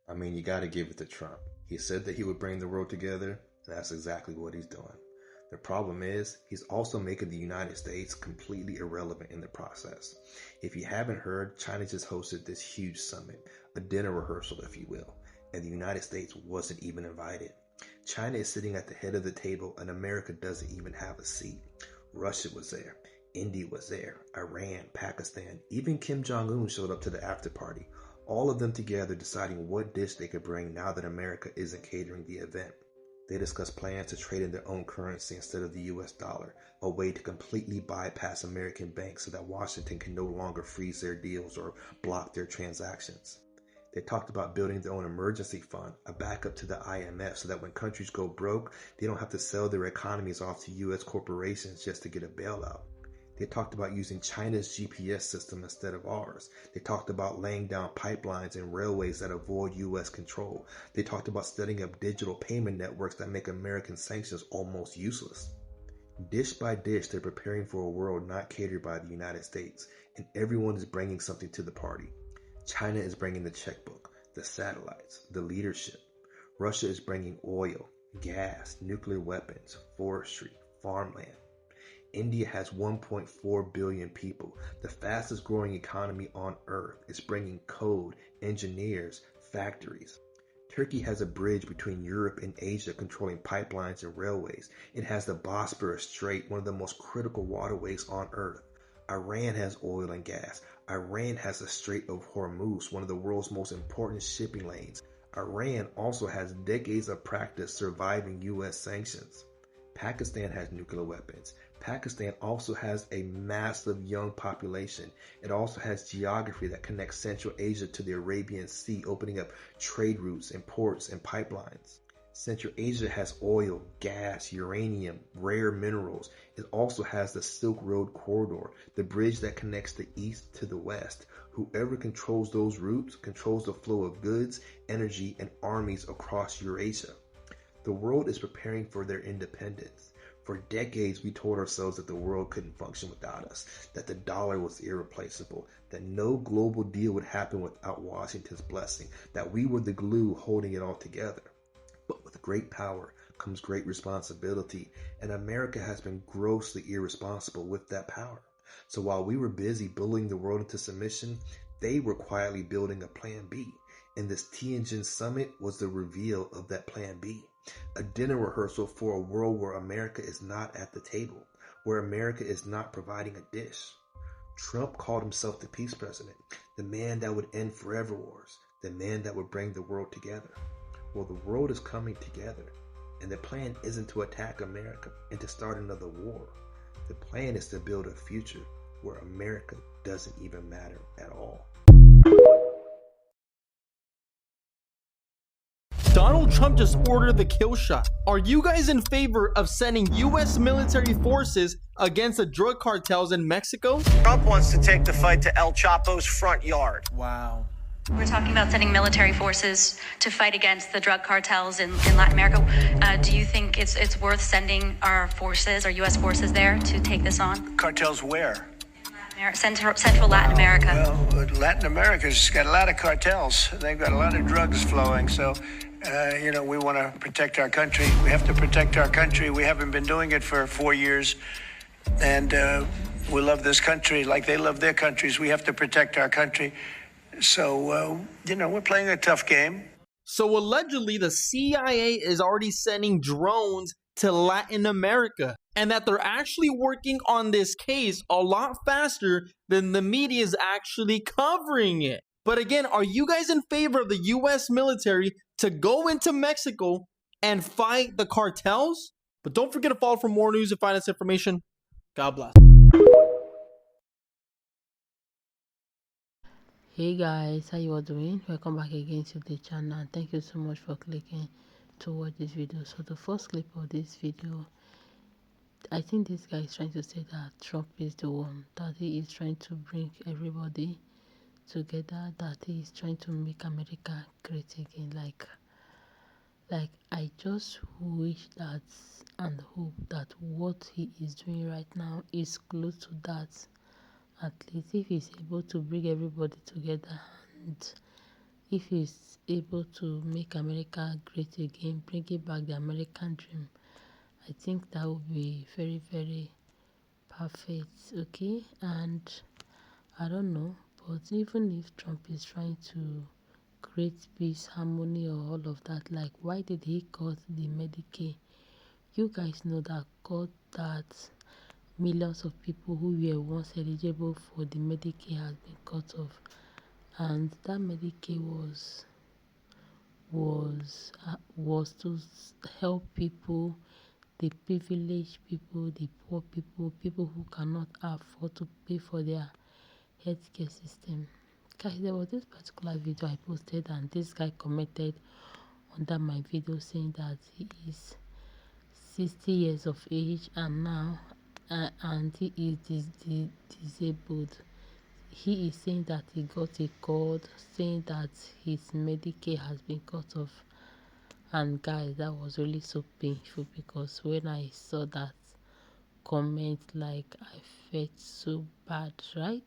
I mean, you gotta give it to Trump. He said that he would bring the world together, and that's exactly what he's doing. The problem is, he's also making the United States completely irrelevant in the process. If you haven't heard, China just hosted this huge summit, a dinner rehearsal, if you will, and the United States wasn't even invited. China is sitting at the head of the table, and America doesn't even have a seat. Russia was there. India was there. Iran, Pakistan, even Kim Jong-un showed up to the after party. All of them together deciding what dish they could bring now that America isn't catering the event. They discussed plans to trade in their own currency instead of the US dollar, a way to completely bypass American banks so that Washington can no longer freeze their deals or block their transactions. They talked about building their own emergency fund, a backup to the IMF, so that when countries go broke, they don't have to sell their economies off to US corporations just to get a bailout. They talked about using China's GPS system instead of ours. They talked about laying down pipelines and railways that avoid US control. They talked about setting up digital payment networks that make American sanctions almost useless. Dish by dish, they're preparing for a world not catered by the United States, and everyone is bringing something to the party. China is bringing the checkbook, the satellites, the leadership. Russia is bringing oil, gas, nuclear weapons, forestry, farmland. India has 1.4 billion people, the fastest growing economy on earth. It's bringing code, engineers, factories. Turkey has a bridge between Europe and Asia controlling pipelines and railways. It has the Bosporus Strait, one of the most critical waterways on earth. Iran has oil and gas. Iran has the Strait of Hormuz, one of the world's most important shipping lanes. Iran also has decades of practice surviving US sanctions. Pakistan has nuclear weapons. Pakistan also has a massive young population. It also has geography that connects Central Asia to the Arabian Sea, opening up trade routes and ports and pipelines. Central Asia has oil, gas, uranium, rare minerals. It also has the Silk Road corridor, the bridge that connects the east to the west. Whoever controls those routes controls the flow of goods, energy, and armies across Eurasia. The world is preparing for their independence. For decades, we told ourselves that the world couldn't function without us, that the dollar was irreplaceable, that no global deal would happen without Washington's blessing, that we were the glue holding it all together. But with great power comes great responsibility, and America has been grossly irresponsible with that power. So while we were busy bullying the world into submission, they were quietly building a plan B. And this Tianjin summit was the reveal of that plan B. A dinner rehearsal for a world where America is not at the table, where America is not providing a dish. Trump called himself the peace president, the man that would end forever wars, the man that would bring the world together. Well, the world is coming together, and the plan isn't to attack America and to start another war. The plan is to build a future where America doesn't even matter at all. Donald Trump just ordered the kill shot. Are you guys in favor of sending U.S. military forces against the drug cartels in Mexico? Trump wants to take the fight to El Chapo's front yard. Wow. We're talking about sending military forces to fight against the drug cartels in Latin America. Do you think it's worth sending our forces, our U.S. forces there to take this on? Cartels where? Central Latin America. Well, Latin America's got a lot of cartels. They've got a lot of drugs flowing. So, we want to protect our country. We have to protect our country. We haven't been doing it for 4 years. And we love this country like they love their countries. We have to protect our country. So, we're playing a tough game. So allegedly, the CIA is already sending drones to Latin America, and that they're actually working on this case a lot faster than the media is actually covering it. But again, are you guys in favor of the U.S. military to go into Mexico and fight the cartels? But don't forget to follow for more news and finance information. God bless. Hey guys, how you all doing? Welcome back again to the channel. Thank you so much for clicking to watch this video. So the first clip of this video, I think this guy is trying to say that Trump is the one, that he is trying to bring everybody together, that he is trying to make America great again. Like I just wish that and hope that what he is doing right now is close to that. At least if he's able to bring everybody together if he's able to make America great again, bring it back the American dream, I think that would be very, very perfect. Okay, and I don't know, but even if Trump is trying to create peace, harmony, or all of that, like why did he cut the Medicaid? You guys know that cut that millions of people who were once eligible for the Medicaid has been cut off, and that Medicaid was to help people, the privileged people, the poor people, people who cannot afford to pay for their healthcare system. Guys, there was this particular video I posted, and this guy commented under my video saying that he is 60 years of age and now and he is disabled. He is saying that he got a call saying that his Medicaid has been cut off. And guys, that was really so painful, because when I saw that comment, like, I felt so bad, right?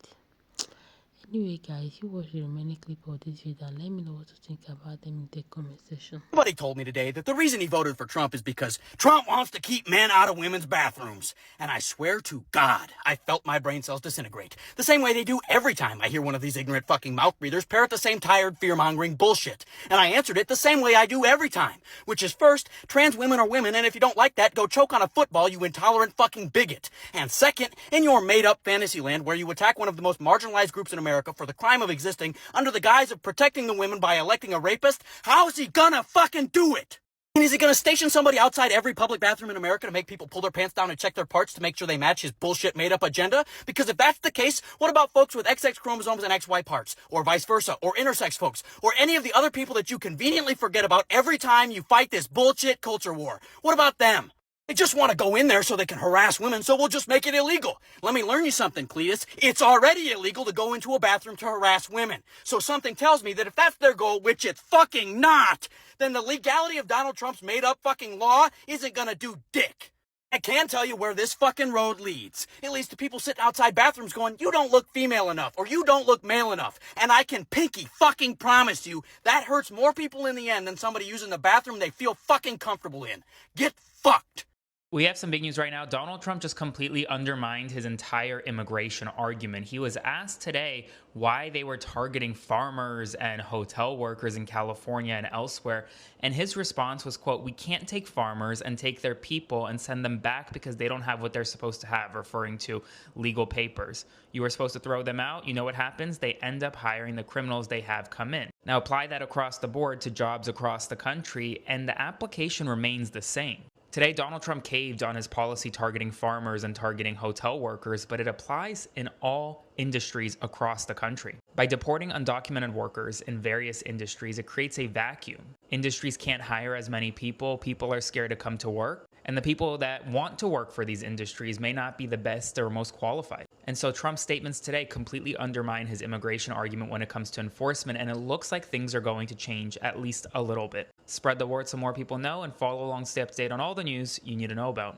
Anyway, guys, you watch the remaining clip of this video and let me know what you think about them in the comment section. Somebody told me today that the reason he voted for Trump is because Trump wants to keep men out of women's bathrooms. And I swear to God, I felt my brain cells disintegrate. The same way they do every time I hear one of these ignorant fucking mouth breathers parrot the same tired, fear-mongering bullshit. And I answered it the same way I do every time, which is first, trans women are women, and if you don't like that, go choke on a football, you intolerant fucking bigot. And second, in your made-up fantasy land where you attack one of the most marginalized groups in America for the crime of existing under the guise of protecting the women by electing a rapist, how's he gonna fucking do it? And is he gonna station somebody outside every public bathroom in America to make people pull their pants down and check their parts to make sure they match his bullshit made-up agenda? Because if that's the case, what about folks with XX chromosomes and XY parts? Or vice versa? Or intersex folks? Or any of the other people that you conveniently forget about every time you fight this bullshit culture war? What about them? They just want to go in there so they can harass women, so we'll just make it illegal. Let me learn you something, Cletus. It's already illegal to go into a bathroom to harass women. So something tells me that if that's their goal, which it's fucking not, then the legality of Donald Trump's made-up fucking law isn't gonna do dick. I can tell you where this fucking road leads. It leads to people sitting outside bathrooms going, you don't look female enough, or you don't look male enough. And I can pinky fucking promise you that hurts more people in the end than somebody using the bathroom they feel fucking comfortable in. Get fucked. We have some big news right now. Donald Trump just completely undermined his entire immigration argument. He was asked today why they were targeting farmers and hotel workers in California and elsewhere. And his response was, quote, "We can't take farmers and take their people and send them back because they don't have what they're supposed to have," referring to legal papers. You were supposed to throw them out. You know what happens? They end up hiring the criminals they have come in. Now apply that across the board to jobs across the country, and the application remains the same. Today, Donald Trump caved on his policy targeting farmers and targeting hotel workers, but it applies in all industries across the country. By deporting undocumented workers in various industries, it creates a vacuum. Industries can't hire as many people. People are scared to come to work. And the people that want to work for these industries may not be the best or most qualified. And so Trump's statements today completely undermine his immigration argument when it comes to enforcement, and it looks like things are going to change at least a little bit. Spread the word so more people know, and follow along to stay up to date on all the news you need to know about.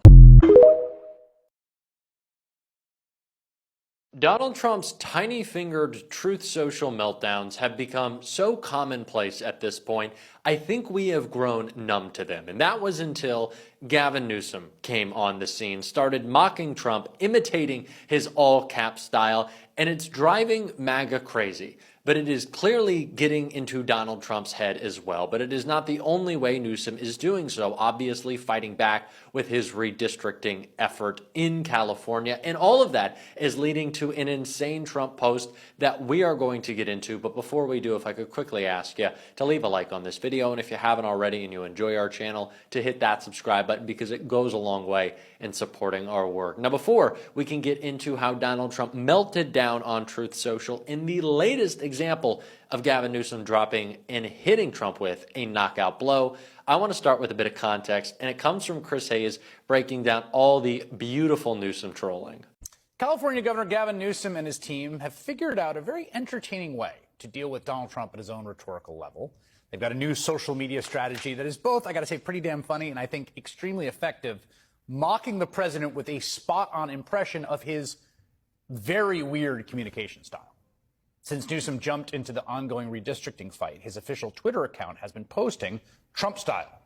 Donald Trump's tiny-fingered Truth Social meltdowns have become so commonplace at this point, I think we have grown numb to them. And that was until Gavin Newsom came on the scene, started mocking Trump, imitating his all-cap style, and it's driving MAGA crazy. But it is clearly getting into Donald Trump's head as well. But it is not the only way Newsom is doing so, obviously fighting back with his redistricting effort in California. And all of that is leading to an insane Trump post that we are going to get into. But before we do, if I could quickly ask you to leave a like on this video. And if you haven't already and you enjoy our channel, to hit that subscribe button, because it goes a long way in supporting our work. Now, before we can get into how Donald Trump melted down on Truth Social in the latest example of Gavin Newsom dropping and hitting Trump with a knockout blow, I want to start with a bit of context, and it comes from Chris Hayes breaking down all the beautiful Newsom trolling. California Governor Gavin Newsom and his team have figured out a very entertaining way to deal with Donald Trump at his own rhetorical level. They've got a new social media strategy that is both, I got to say, pretty damn funny and I think extremely effective, mocking the president with a spot-on impression of his very weird communication style. Since Newsom jumped into the ongoing redistricting fight, his official Twitter account has been posting Trump style.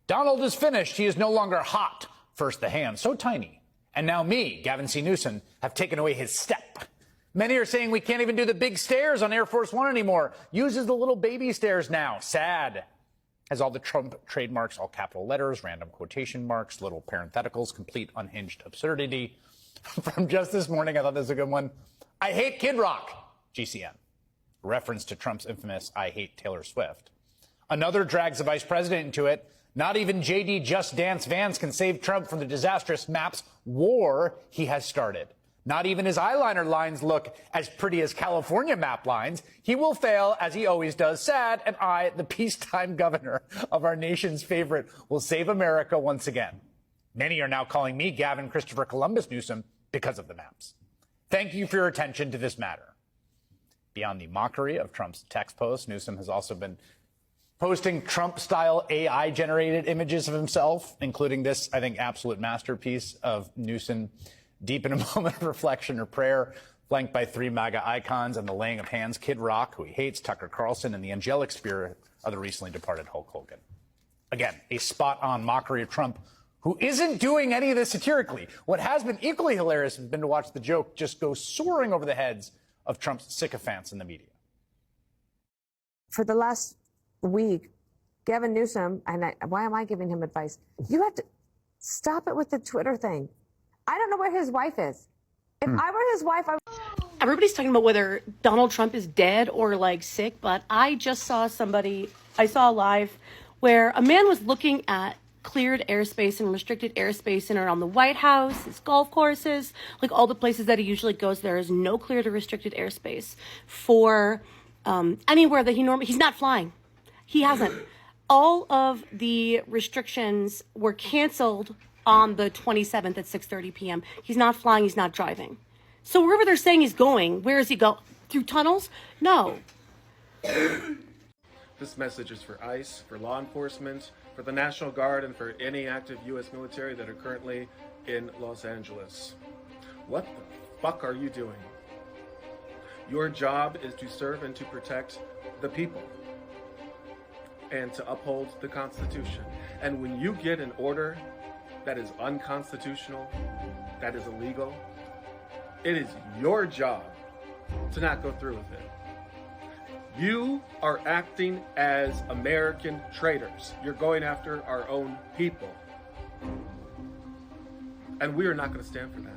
Donald is finished. He is no longer hot. First the hand, so tiny. And now me, Gavin C. Newsom, have taken away his step. Many are saying we can't even do the big stairs on Air Force One anymore. Uses the little baby stairs now. Sad. Has all the Trump trademarks, all capital letters, random quotation marks, little parentheticals, complete unhinged absurdity. From just this morning, I thought this was a good one. I hate Kid Rock, GCN. Reference to Trump's infamous I hate Taylor Swift. Another drags the vice president into it. Not even JD Just Dance Vans can save Trump from the disastrous MAPS war he has started. Not even his eyeliner lines look as pretty as California map lines. He will fail, as he always does. Sad, and I, the peacetime governor of our nation's favorite, will save America once again. Many are now calling me Gavin Christopher Columbus Newsom because of the maps. Thank you for your attention to this matter. Beyond the mockery of Trump's text posts, Newsom has also been posting Trump-style AI-generated images of himself, including this, I think, absolute masterpiece of Newsom deep in a moment of reflection or prayer, flanked by 3 MAGA icons and the laying of hands, Kid Rock, who he hates, Tucker Carlson, and the angelic spirit of the recently departed Hulk Hogan. Again, a spot-on mockery of Trump, who isn't doing any of this satirically. What has been equally hilarious has been to watch the joke just go soaring over the heads of Trump's sycophants in the media. For the last week, Gavin Newsom, why am I giving him advice? You have to stop it with the Twitter thing. I don't know where his wife is. If I were his wife, Everybody's talking about whether Donald Trump is dead or like sick, but I just saw I saw live where a man was looking at cleared airspace and restricted airspace in and around the White House, his golf courses, like all the places that he usually goes. There is no cleared or restricted airspace for anywhere that he's not flying. He hasn't. All of the restrictions were canceled on the 27th at 6:30 p.m. He's not flying, he's not driving. So wherever they're saying he's going, where is he go? Through tunnels? No. This message is for ICE, for law enforcement, for the National Guard, and for any active U.S. military that are currently in Los Angeles. What the fuck are you doing? Your job is to serve and to protect the people and to uphold the Constitution. And when you get an order that is unconstitutional, that is illegal, it is your job to not go through with it. You are acting as American traitors. You're going after our own people. And we are not going to stand for that.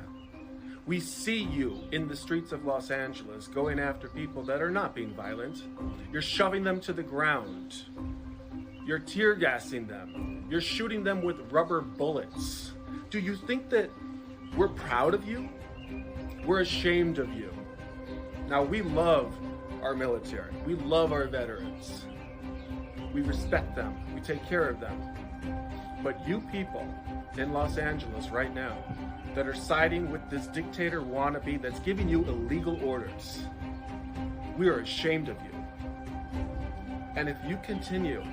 We see you in the streets of Los Angeles going after people that are not being violent. You're shoving them to the ground. You're tear gassing them. You're shooting them with rubber bullets. Do you think that we're proud of you? We're ashamed of you. Now, we love our military. We love our veterans. We respect them. We take care of them. But you people in Los Angeles right now that are siding with this dictator wannabe that's giving you illegal orders, we are ashamed of you. And if you continue...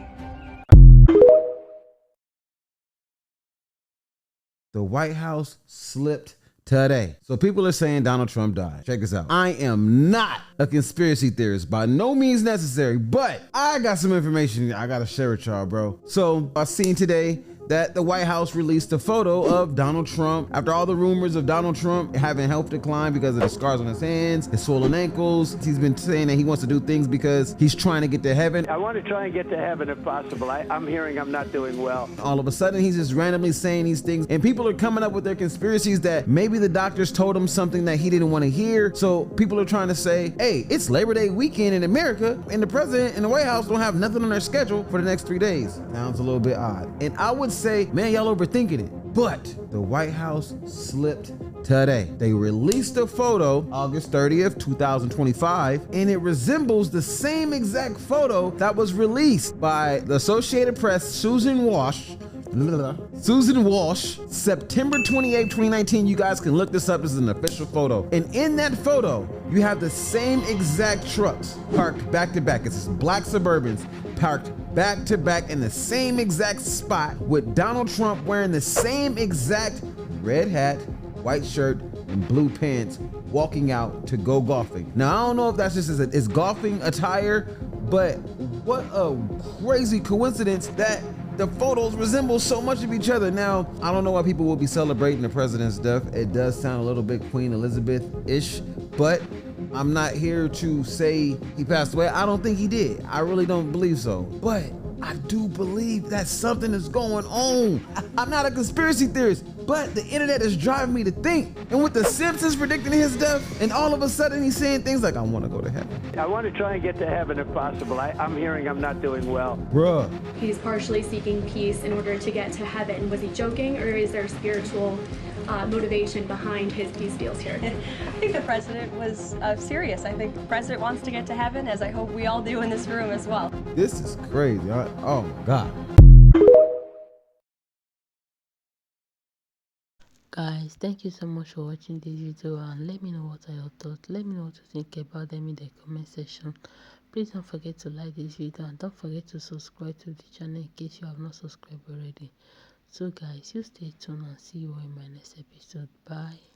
The White House slipped today. So people are saying Donald Trump died. Check this out. I am not a conspiracy theorist, by no means necessary, but I got some information I gotta share with y'all, bro. So I seen today that the White House released a photo of Donald Trump after all the rumors of Donald Trump having health decline because of the scars on his hands, his swollen ankles. He's been saying that he wants to do things because he's trying to get to heaven. I want to try and get to heaven if possible. I'm hearing I'm not doing well. All of a sudden, he's just randomly saying these things, and people are coming up with their conspiracies that maybe the doctors told him something that he didn't want to hear. So people are trying to say, hey, it's Labor Day weekend in America, and the president and the White House don't have nothing on their schedule for the next 3 days. Sounds a little bit odd. And I would say, man, y'all overthinking it. But the White House slipped today. They released a photo August 30th, 2025, and it resembles the same exact photo that was released by the Associated Press, Susan Walsh, September 28, 2019. You guys can look this up. This is an official photo. And in that photo, you have the same exact trucks parked back to back. It's black Suburbans parked back to back in the same exact spot with Donald Trump wearing the same exact red hat, white shirt, and blue pants walking out to go golfing. Now, I don't know if that's just it's golfing attire, but what a crazy coincidence that the photos resemble so much of each other. Now, I don't know why people will be celebrating the president's death. It does sound a little bit Queen Elizabeth-ish, but I'm not here to say he passed away. I don't think he did. I really don't believe so. But I do believe that something is going on. I'm not a conspiracy theorist, but the internet is driving me to think. And with the Simpsons predicting his death, and all of a sudden he's saying things like, I want to go to heaven. I want to try and get to heaven if possible. I'm hearing I'm not doing well. Bruh. He's partially seeking peace in order to get to heaven. Was he joking, or is there spiritual motivation behind his peace deals here? I think the president was serious. I think the president wants to get to heaven, as I hope we all do in this room as well. This is crazy. Oh my God. Guys, thank you so much for watching this video, and let me know what are your thoughts. Let me know what you think about them in the comment section. Please don't forget to like this video, and don't forget to subscribe to the channel in case you have not subscribed already. So guys, you stay tuned and see you in my next episode. Bye.